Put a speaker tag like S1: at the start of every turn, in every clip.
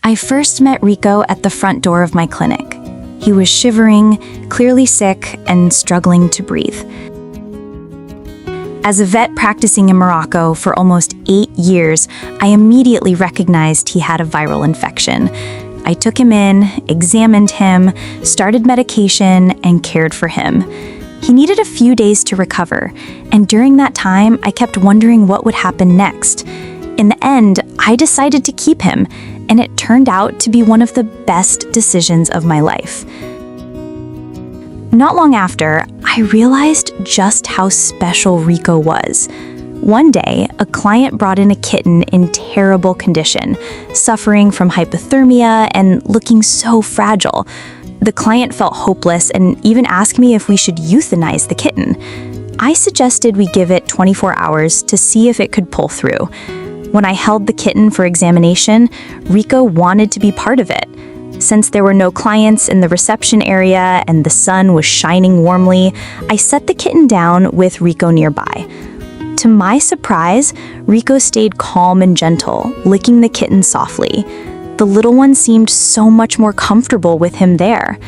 S1: I first met Rico at the front door of my clinic. He was shivering, clearly sick, and struggling to breathe. As a vet practicing in Morocco for almost 8 years, I immediately recognized he had a viral infection. I took him in, examined him, started medication, and cared for him. He needed a few days to recover, and during that time, I kept wondering what would happen next. In the end, I decided to keep him, and it turned out to be one of the best decisions of my life. Not long after, I realized just how special Rico was. One day, a client brought in a kitten in terrible condition, suffering from hypothermia and looking so fragile. The client felt hopeless and even asked me if we should euthanize the kitten. I suggested we give it 24 hours to see if it could pull through. When I held the kitten for examination, Rico wanted to be part of it. Since there were no clients in the reception area and the sun was shining warmly, I set the kitten down with Rico nearby. To my surprise, Rico stayed calm and gentle, licking the kitten softly. The little one seemed so much more comfortable with him there.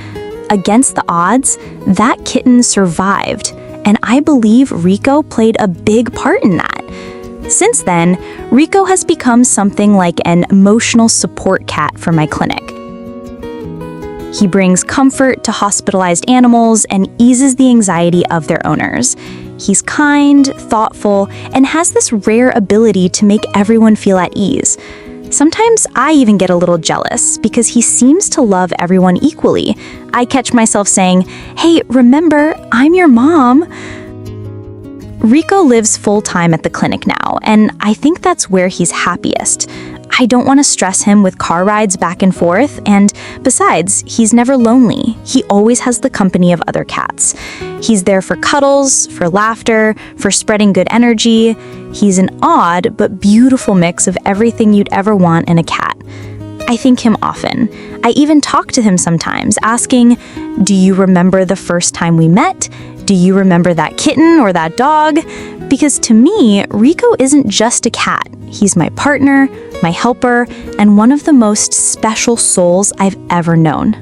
S1: Against the odds, that kitten survived, and I believe Rico played a big part in that. Since then, Rico has become something like an emotional support cat for my clinic. He brings comfort to hospitalized animals and eases the anxiety of their owners. He's kind, thoughtful, and has this rare ability to make everyone feel at ease. Sometimes I even get a little jealous because he seems to love everyone equally. I catch myself saying, "Hey, remember, I'm your mom." Rico lives full-time at the clinic now, and I think that's where he's happiest. I don't want to stress him with car rides back and forth, and besides, he's never lonely. He always has the company of other cats. He's there for cuddles, for laughter, for spreading good energy. He's an odd but beautiful mix of everything you'd ever want in a cat. I thank him often. I even talk to him sometimes, asking, "Do you remember the first time we met? Do you remember that kitten or that dog?" Because to me, Rico isn't just a cat. He's my partner, my helper, and one of the most special souls I've ever known.